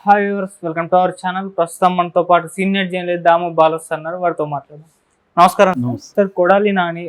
Hi viewers, welcome to our channel. ప్రస్తుతం మనతో పాటు సీనియర్ జర్నలిస్ట్ దాము బాలస్ అన్నారు, వారితో మాట్లాడదాం. నమస్కారం సార్. కొడాలి నాని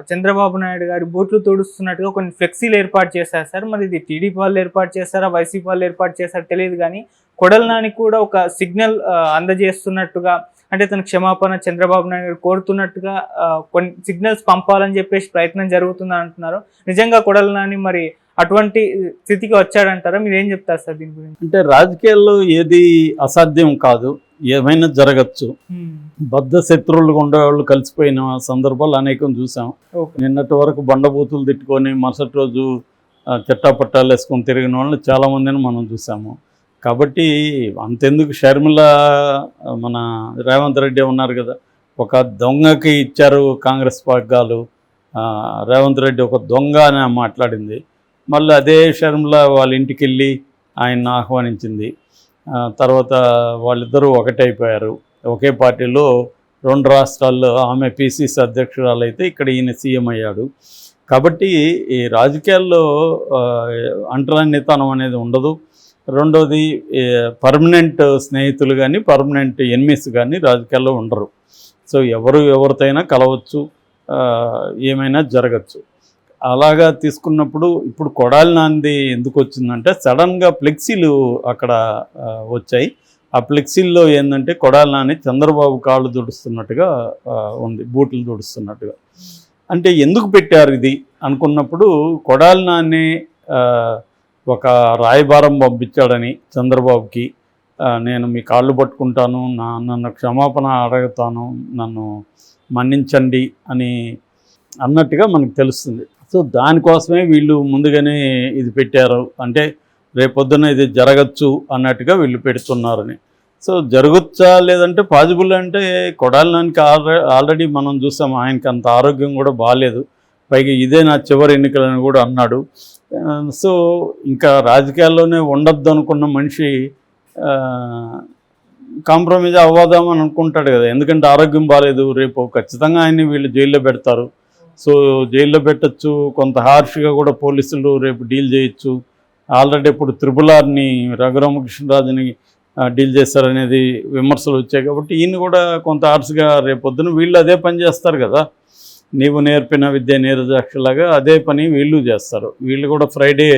చంద్రబాబు నాయుడు గారి బూట్లు తుడుస్తున్నట్టుగా కొన్ని ఫ్లెక్సీలు ఏర్పాటు చేశారు సార్. మరి ఇది టీడీపీ వాళ్ళు ఏర్పాటు చేశారా, వైసీపీ వాళ్ళు ఏర్పాటు చేశారా తెలియదు, కానీ కొడాలి నాని కూడా ఒక సిగ్నల్ అందజేస్తున్నట్టుగా, అంటే తన క్షమాపణ చంద్రబాబు నాయుడు గారు కోరుతున్నట్టుగా కొన్ని సిగ్నల్స్ పంపాలని చెప్పేసి ప్రయత్నం జరుగుతుందని అంటున్నారు. నిజంగా కొడాలి నాని మరి అటువంటి స్థితికి వచ్చాడంటారా? మీరు ఏం చెప్తారు సార్ దీని గురించి? అంటే రాజకీయాల్లో ఏది అసాధ్యం కాదు, ఏమైనా జరగచ్చు. బద్ధ శత్రువులు ఉండేవాళ్ళు కలిసిపోయిన సందర్భాలు అనేకం చూసాం. నిన్నటి వరకు బండబూతులు తిట్టుకొని మరుసటి రోజు చెట్టాపట్టాలు వేసుకొని తిరిగిన వాళ్ళని చాలామందిని మనం చూసాము. కాబట్టి అంతెందుకు, షర్మిల మన రేవంత్ రెడ్డి ఉన్నారు కదా, ఒక దొంగకి ఇచ్చారు కాంగ్రెస్ వర్గాలు, రేవంత్ రెడ్డి ఒక దొంగ అని మాట్లాడింది. మళ్ళీ అదే షర్మిల వాళ్ళ ఇంటికి వెళ్ళి ఆయన్ని ఆహ్వానించింది. తర్వాత వాళ్ళిద్దరూ ఒకటైపోయారు. ఒకే పార్టీలో 2 రాష్ట్రాల్లో ఆమె పిసిసి అధ్యక్షురాలు అయితే ఇక్కడ ఈయన సీఎం అయ్యాడు. కాబట్టి ఈ రాజకీయాల్లో అంటరానితనం అనేది ఉండదు. రెండోది, పర్మనెంట్ స్నేహితులు కానీ పర్మనెంట్ ఎనిమీస్ కానీ రాజకీయాల్లో ఉండరు. సో ఎవరితోనైనా కలవచ్చు, ఏమైనా జరగచ్చు. అలాగా తీసుకున్నప్పుడు ఇప్పుడు కొడాలి నానిది ఎందుకు వచ్చిందంటే, సడన్గా ఫ్లెక్సీలు అక్కడ వచ్చాయి. ఆ ఫ్లెక్సీల్లో ఏంటంటే కొడాలి నాని చంద్రబాబు కాళ్ళు తుడుస్తున్నట్టుగా ఉంది, బూట్లు తుడుస్తున్నట్టుగా. అంటే ఎందుకు పెట్టారు ఇది అనుకున్నప్పుడు, కొడాలి నాని ఒక రాయబారం పంపించాడని చంద్రబాబుకి, నేను మీ కాళ్ళు పట్టుకుంటాను, నన్ను క్షమాపణ అడుగుతాను, నన్ను మన్నించండి అని అన్నట్టుగా మనకు తెలుస్తుంది. సో దానికోసమే వీళ్ళు ముందుగానే ఇది పెట్టారు. అంటే రేపొద్దున ఇది జరగచ్చు అన్నట్టుగా వీళ్ళు పెడుతున్నారని. సో జరగచ్చా లేదంటే పాజిబుల్ అంటే, కొడాలి నానికి ఆల్రెడీ మనం చూసాం, ఆయనకి అంత ఆరోగ్యం కూడా బాగాలేదు. పైగా ఇదే నా చివరి ఎన్నికలని కూడా అన్నాడు. సో ఇంకా రాజకీయాల్లోనే ఉండొద్దు అనుకున్న మనిషి కాంప్రమైజ్ అవ్వదామని అనుకుంటాడు కదా, ఎందుకంటే ఆరోగ్యం బాగాలేదు. రేపు ఖచ్చితంగా ఆయన్ని వీళ్ళు జైల్లో పెడతారు. సో జైల్లో పెట్టచ్చు, కొంత హార్ష్గా కూడా పోలీసులు రేపు డీల్ చేయొచ్చు. ఆల్రెడీ ఇప్పుడు త్రిపులార్ని రఘురామకృష్ణరాజుని డీల్ చేస్తారనేది విమర్శలు వచ్చాయి. కాబట్టి ఈయన కూడా కొంత హార్ష్గా రేపొద్దున వీళ్ళు అదే పని చేస్తారు కదా, నీవు నేర్పిన విద్య నీరజాక్షలాగా అదే పని వీళ్ళు చేస్తారు. వీళ్ళు కూడా ఫ్రైడే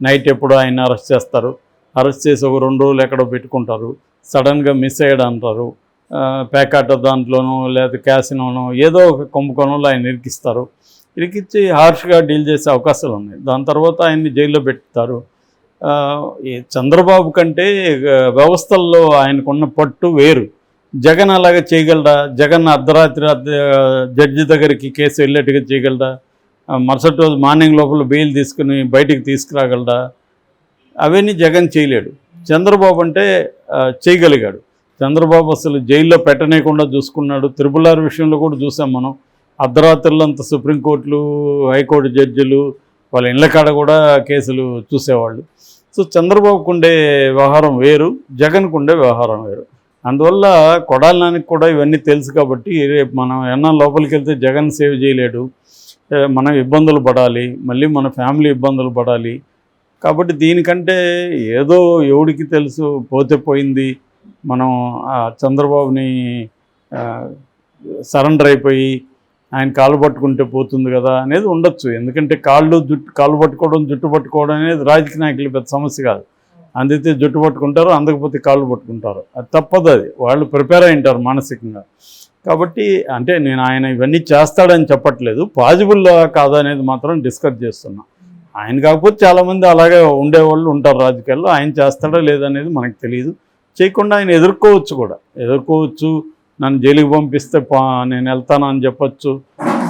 నైట్ ఎప్పుడు ఆయన అరెస్ట్ చేస్తారు, అరెస్ట్ చేసి ఒక 2 రోజులు ఎక్కడో పెట్టుకుంటారు, సడన్గా మిస్ అయ్యాడు అంటారు. ప్యాకాట దాంట్లోనో లేదా క్యాసినోనో ఏదో ఒక కుంభకోణంలో ఆయన ఇరికిచ్చి హార్ష్గా డీల్ చేసే అవకాశాలు ఉన్నాయి. దాని తర్వాత ఆయన్ని జైల్లో పెడతారు. చంద్రబాబు కంటే వ్యవస్థల్లో ఆయనకున్న పట్టు వేరు. జగన్ అలాగే చేయగలడా? జగన్ అర్ధరాత్రి జడ్జి దగ్గరికి కేసు వెళ్ళేట్టుగా చేయగలడా? మరుసటి రోజు మార్నింగ్ లోపల బెయిల్ తీసుకుని బయటికి తీసుకురాగలడా? అవన్నీ జగన్ చేయలేడు. చంద్రబాబు అంటే చేయగలిగాడు. చంద్రబాబు అసలు జైల్లో పెట్టనేయకుండా చూసుకున్నాడు. త్రిపులార్ విషయంలో కూడా చూసాం మనం, అర్ధరాత్రులంతా సుప్రీంకోర్టులు హైకోర్టు జడ్జిలు వాళ్ళ ఇళ్ళ కాడ కూడా కేసులు చూసేవాళ్ళు. సో చంద్రబాబుకు ఉండే వ్యవహారం వేరు, జగన్కు ఉండే వ్యవహారం వేరు. అందువల్ల కొడాలి నానికి కూడా ఇవన్నీ తెలుసు. కాబట్టి రేపు మనం ఏమన్నా లోపలికి వెళ్తే జగన్ సేవ్ చేయలేడు, మనం ఇబ్బందులు పడాలి, మళ్ళీ మన ఫ్యామిలీ ఇబ్బందులు పడాలి. కాబట్టి దీనికంటే ఏదో ఎవడికి తెలుసు, పోతే పోయింది, మనం చంద్రబాబుని సరెండర్ అయిపోయి ఆయన కాళ్ళు పట్టుకుంటే పోతుంది కదా అనేది ఉండొచ్చు. ఎందుకంటే కాళ్ళు పట్టుకోవడం, జుట్టు పట్టుకోవడం అనేది రాజకీయ నాయకులు పెద్ద సమస్య కాదు. అందితే జుట్టు పట్టుకుంటారు, అందకపోతే కాళ్ళు పట్టుకుంటారు. అది తప్పదు, అది వాళ్ళు ప్రిపేర్ అయి ఉంటారు మానసికంగా. కాబట్టి అంటే నేను ఆయన ఇవన్నీ చేస్తాడని చెప్పట్లేదు, పాజిబుల్ కాదా అనేది మాత్రం డిస్కస్ చేస్తున్నా. ఆయన కాకపోతే చాలామంది అలాగే ఉండేవాళ్ళు ఉంటారు రాజకీయాల్లో. ఆయన చేస్తాడా లేదనేది మనకు తెలియదు. చేయకుండా ఆయన ఎదుర్కోవచ్చు. నన్ను జైలుకి పంపిస్తే నేను వెళ్తాను అని చెప్పచ్చు.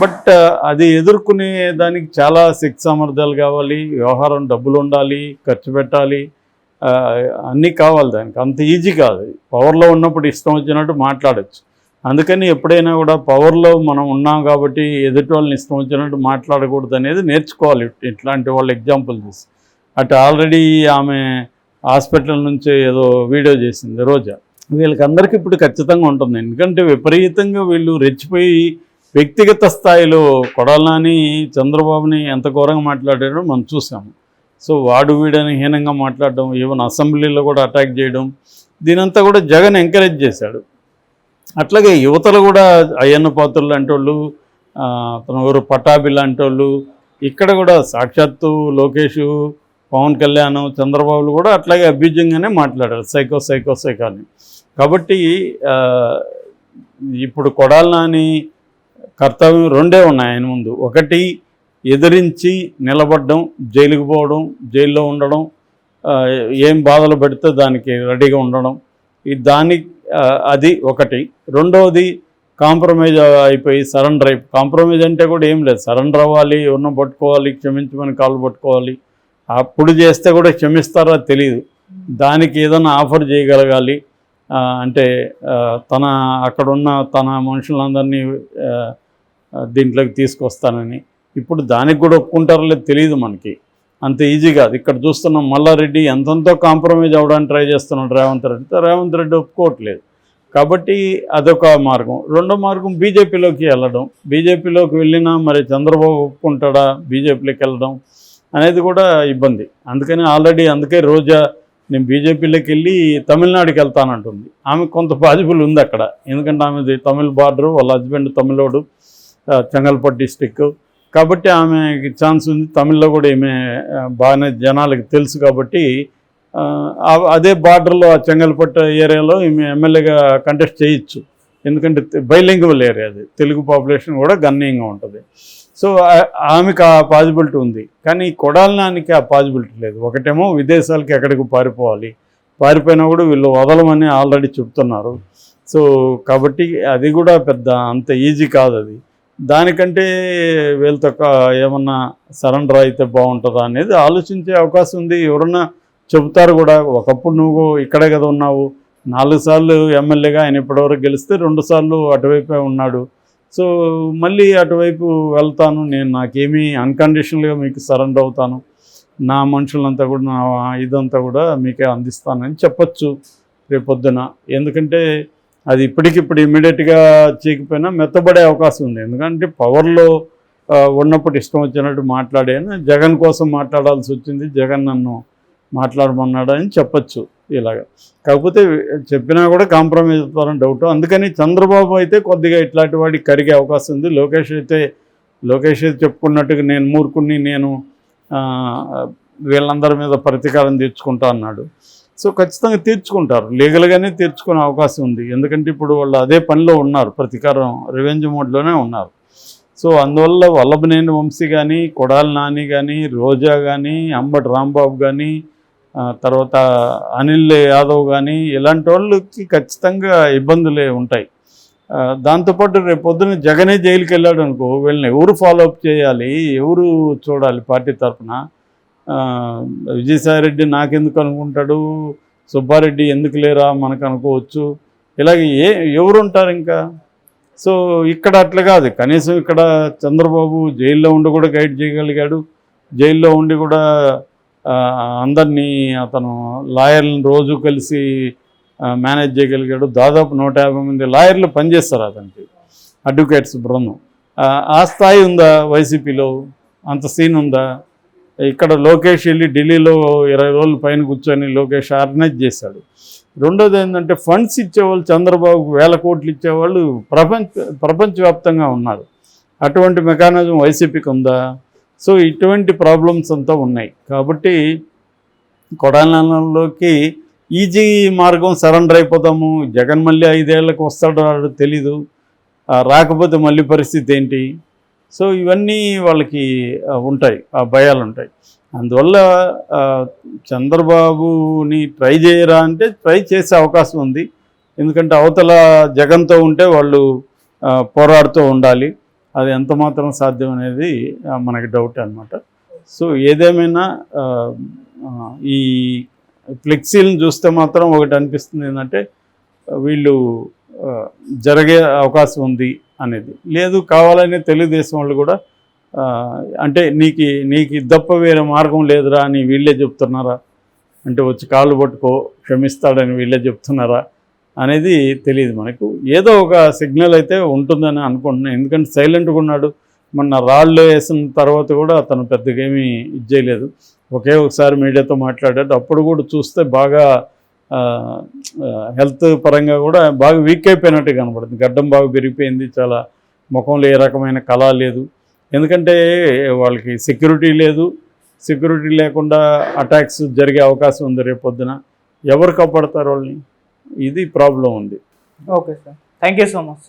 బట్ అది ఎదుర్కొనే దానికి చాలా శక్తి సామర్థ్యాలు కావాలి, వ్యవహారం డబ్బులు ఉండాలి, ఖర్చు పెట్టాలి, అన్నీ కావాలి. దానికి అంత ఈజీ కాదు. పవర్లో ఉన్నప్పుడు ఇష్టం వచ్చినట్టు మాట్లాడచ్చు. అందుకని ఎప్పుడైనా కూడా పవర్లో మనం ఉన్నాం కాబట్టి ఎదుటి వాళ్ళని ఇష్టం వచ్చినట్టు మాట్లాడకూడదు అనేది నేర్చుకోవాలి. ఇట్లాంటి వాళ్ళు ఎగ్జాంపుల్ చూసి. అటు ఆల్రెడీ ఆమె హాస్పిటల్ నుంచి ఏదో వీడియో చేసింది రోజా, వీళ్ళకందరికీ ఇప్పుడు ఖచ్చితంగా ఉంటుంది. ఎందుకంటే విపరీతంగా వీళ్ళు రెచ్చిపోయి వ్యక్తిగత స్థాయిలో కొడాలి నాని చంద్రబాబుని ఎంత ఘోరంగా మాట్లాడారో మనం చూసాము. సో వాడు వీడని హీనంగా మాట్లాడడం, ఈవెన్ అసెంబ్లీలో కూడా అటాక్ చేయడం, దీనంతా కూడా జగన్ ఎంకరేజ్ చేశాడు. అట్లాగే యువతలు కూడా అయ్యన్న పాత్రులు లాంటి వాళ్ళు, తన ఊరు పటాభి లాంటి వాళ్ళు, ఇక్కడ కూడా సాక్షాత్తు లోకేష్, పవన్ కళ్యాణ్, చంద్రబాబులు కూడా అట్లాగే అభ్యుజ్యంగానే మాట్లాడారు సైకో అని. కాబట్టి ఇప్పుడు కొడాలి నాని కర్తవ్యం రెండే ఉన్నాయి ఆయన ముందు. ఒకటి ఎదిరించి నిలబడడం, జైలుకు పోవడం, జైల్లో ఉండడం, ఏం బాధలు పెడితే దానికి రెడీగా ఉండడం, అది ఒకటి. రెండవది కాంప్రమైజ్ అయిపోయి సరెండర్ కాంప్రమైజ్ అంటే కూడా ఏం లేదు, సరెండర్ అవ్వాలి, ఎవరినో పట్టుకోవాలి, క్షమించమని కాళ్ళు పట్టుకోవాలి. అప్పుడు చేస్తే కూడా క్షమిస్తారో తెలియదు. దానికి ఏదైనా ఆఫర్ చేయగలగాలి. అంటే అక్కడున్న తన మనుషులందరినీ దీంట్లోకి తీసుకొస్తానని. ఇప్పుడు దానికి కూడా ఒప్పుకుంటారో లేదు తెలియదు మనకి, అంత ఈజీ కాదు. ఇక్కడ చూస్తున్నాం మల్లారెడ్డి ఎంతెంతో కాంప్రమైజ్ అవ్వడానికి ట్రై చేస్తున్నాడు రేవంత్ రెడ్డి ఒప్పుకోవట్లేదు. కాబట్టి అదొక మార్గం. రెండో మార్గం బీజేపీలోకి వెళ్ళడం. బీజేపీలోకి వెళ్ళినా మరి చంద్రబాబు ఒప్పుకుంటాడా బీజేపీలోకి వెళ్ళడం అనేది కూడా ఇబ్బంది. అందుకే రోజా నేను బీజేపీలోకి వెళ్ళి తమిళనాడుకి వెళ్తానంటుంది. ఆమె కొంత పాజిబుల్ ఉంది అక్కడ, ఎందుకంటే ఆమెది తమిళ్ బార్డరు, వాళ్ళ హస్బెండ్ తమిళోడు, చెంగల్పట్టు డిస్టిక్. కాబట్టి ఆమెకి ఛాన్స్ ఉంది. తమిళ్లో కూడా ఈమె బాగానే జనాలకి తెలుసు కాబట్టి అదే బార్డర్లో ఆ చెంగల్పట్టు ఏరియాలో ఈమె ఎమ్మెల్యేగా కంటెస్ట్ చేయొచ్చు. ఎందుకంటే బైలింగ్వల్ ఏరియా అది, తెలుగు పాపులేషన్ కూడా గణనీయంగా ఉంటుంది. సో ఆమెకు ఆ పాజిబిలిటీ ఉంది. కానీ కొడాలి నానికి ఆ పాజిబిలిటీ లేదు. ఒకటేమో విదేశాలకి ఎక్కడికి పారిపోయినా కూడా వీళ్ళు వదలమని ఆల్రెడీ చెప్తున్నారు. సో కాబట్టి అది కూడా పెద్ద అంత ఈజీ కాదు అది. దానికంటే వీళ్ళతో ఏమన్నా సరెండర్ అయితే బాగుంటుందా అనేది ఆలోచించే అవకాశం ఉంది. ఎవరన్నా చెబుతారు కూడా, ఒకప్పుడు నువ్వు ఇక్కడే కదా ఉన్నావు, 4 సార్లు ఎమ్మెల్యేగా ఆయన ఇప్పటివరకు గెలిస్తే 2 సార్లు అటువైపే ఉన్నాడు. సో మళ్ళీ అటువైపు వెళ్తాను నేను, నాకేమీ అన్కండిషనల్గా మీకు సరెండర్ అవుతాను, నా మనుషులంతా కూడా నా ఇదంతా కూడా మీకే అందిస్తానని చెప్పచ్చు రేపొద్దున. ఎందుకంటే అది ఇప్పటికిప్పుడు ఇమ్మీడియట్గా చేయకపోయినా మెత్తబడే అవకాశం ఉంది. ఎందుకంటే పవర్లో ఉన్నప్పుడు ఇష్టం వచ్చినట్టు మాట్లాడాను, జగన్ కోసం మాట్లాడాల్సి వచ్చింది, జగన్ నన్ను మాట్లాడమన్నాడు అని చెప్పచ్చు ఇలాగ. కాకపోతే చెప్పినా కూడా కాంప్రమైజ్ అవుతారని డౌట్. అందుకని చంద్రబాబు అయితే కొద్దిగా ఇట్లాంటి వాడికి కరిగే అవకాశం ఉంది. లోకేష్ చెప్పుకున్నట్టుగా నేను మూర్ఖుణ్ణి, నేను వీళ్ళందరి మీద ప్రతీకారం తీర్చుకుంటా అన్నాడు. సో ఖచ్చితంగా తీర్చుకుంటారు, లీగల్గానే తీర్చుకునే అవకాశం ఉంది. ఎందుకంటే ఇప్పుడు వాళ్ళు అదే పనిలో ఉన్నారు, ప్రతీకారం రివెంజ్ మోడ్లోనే ఉన్నారు. సో అందువల్ల వల్లభనేని వంశీ కానీ, కొడాలి నాని కానీ, రోజా కానీ, అంబటి రాంబాబు కానీ, తర్వాత అనిల్ యాదవ్ కానీ, ఇలాంటి వాళ్ళకి ఖచ్చితంగా ఇబ్బందులే ఉంటాయి. దాంతోపాటు రేపు పొద్దున్న జగనే జైలుకి వెళ్ళాడు అనుకో, వీళ్ళని ఎవరు ఫాలోఅప్ చేయాలి, ఎవరు చూడాలి పార్టీ తరఫున? విజయసాయిరెడ్డి నాకెందుకు అనుకుంటాడు, సుబ్బారెడ్డి ఎందుకు లేరా మనకు అనుకోవచ్చు. ఇలాగ ఎవరు ఉంటారు ఇంకా? సో ఇక్కడ అట్లా కాదు. కనీసం ఇక్కడ చంద్రబాబు జైల్లో ఉండి కూడా గైడ్ చేయగలిగాడు, జైల్లో ఉండి కూడా అందరినీ అతను లాయర్లను రోజు కలిసి మేనేజ్ చేయగలిగాడు. దాదాపు 150 మంది లాయర్లు పనిచేస్తారు అతనికి, అడ్వకేట్స్ బృందం. ఆ స్థాయి ఉందా వైసీపీలో? అంత సీన్ ఉందా? ఇక్కడ లోకేష్ వెళ్ళి ఢిల్లీలో 20 రోజుల పైన కూర్చొని లోకేష్ ఆర్గనైజ్ చేశాడు. రెండోది ఏంటంటే ఫండ్స్ ఇచ్చేవాళ్ళు, చంద్రబాబుకు 1000 కోట్లు ఇచ్చేవాళ్ళు ప్రపంచవ్యాప్తంగా ఉన్నారు. అటువంటి మెకానిజం వైసీపీకి ఉందా? సో ఇటువంటి ప్రాబ్లమ్స్ అంతా ఉన్నాయి. కాబట్టి కొడాలిలోకి ఈజీ మార్గం సరెండర్ అయిపోతాము, జగన్ మళ్ళీ 5 ఏళ్లకు వస్తాడో తెలీదు, రాకపోతే మళ్ళీ పరిస్థితి ఏంటి? సో ఇవన్నీ వాళ్ళకి ఉంటాయి, ఆ భయాలు ఉంటాయి. అందువల్ల చంద్రబాబుని ట్రై చేయరా అంటే ట్రై చేసే అవకాశం ఉంది. ఎందుకంటే అవతల జగన్తో ఉంటే వాళ్ళు పోరాడుతూ ఉండాలి, అది ఎంత మాత్రం సాధ్యం అనేది మనకి డౌట్ అన్నమాట. సో ఏదేమైనా ఈ ఫ్లెక్సీలను చూస్తే మాత్రం ఒకటి అనిపిస్తుంది ఏంటంటే వీళ్ళు జరిగే అవకాశం ఉంది అనేది. లేదు కావాలనే తెలుగుదేశం వాళ్ళు కూడా అంటే నీకు తప్ప వేరే మార్గం లేదురా అని వీళ్ళే చెప్తున్నారా, అంటే వచ్చి కాళ్ళు పట్టుకో క్షమిస్తాడని వీళ్ళే చెప్తున్నారా అనేది తెలియదు మనకు. ఏదో ఒక సిగ్నల్ అయితే ఉంటుందని అనుకుంటున్నాను. ఎందుకంటే సైలెంట్గా ఉన్నాడు. మొన్న రాళ్ళు వేసిన తర్వాత కూడా అతను పెద్దగా ఏమీ ఇది చేయలేదు. ఒకే ఒకసారి మీడియాతో మాట్లాడాడు. అప్పుడు కూడా చూస్తే బాగా హెల్త్ పరంగా కూడా బాగా వీక్ అయిపోయినట్టు కనబడుతుంది. గడ్డం బాగా పెరిగిపోయింది, చాలా ముఖంలో ఏ రకమైన కళ లేదు. ఎందుకంటే వాళ్ళకి సెక్యూరిటీ లేదు. సెక్యూరిటీ లేకుండా అటాక్స్ జరిగే అవకాశం ఉంది రేపొద్దున. ఎవరు కాపాడతారు వాళ్ళని? ఇది ప్రాబ్లం ఉంది. Okay sir, thank you so much.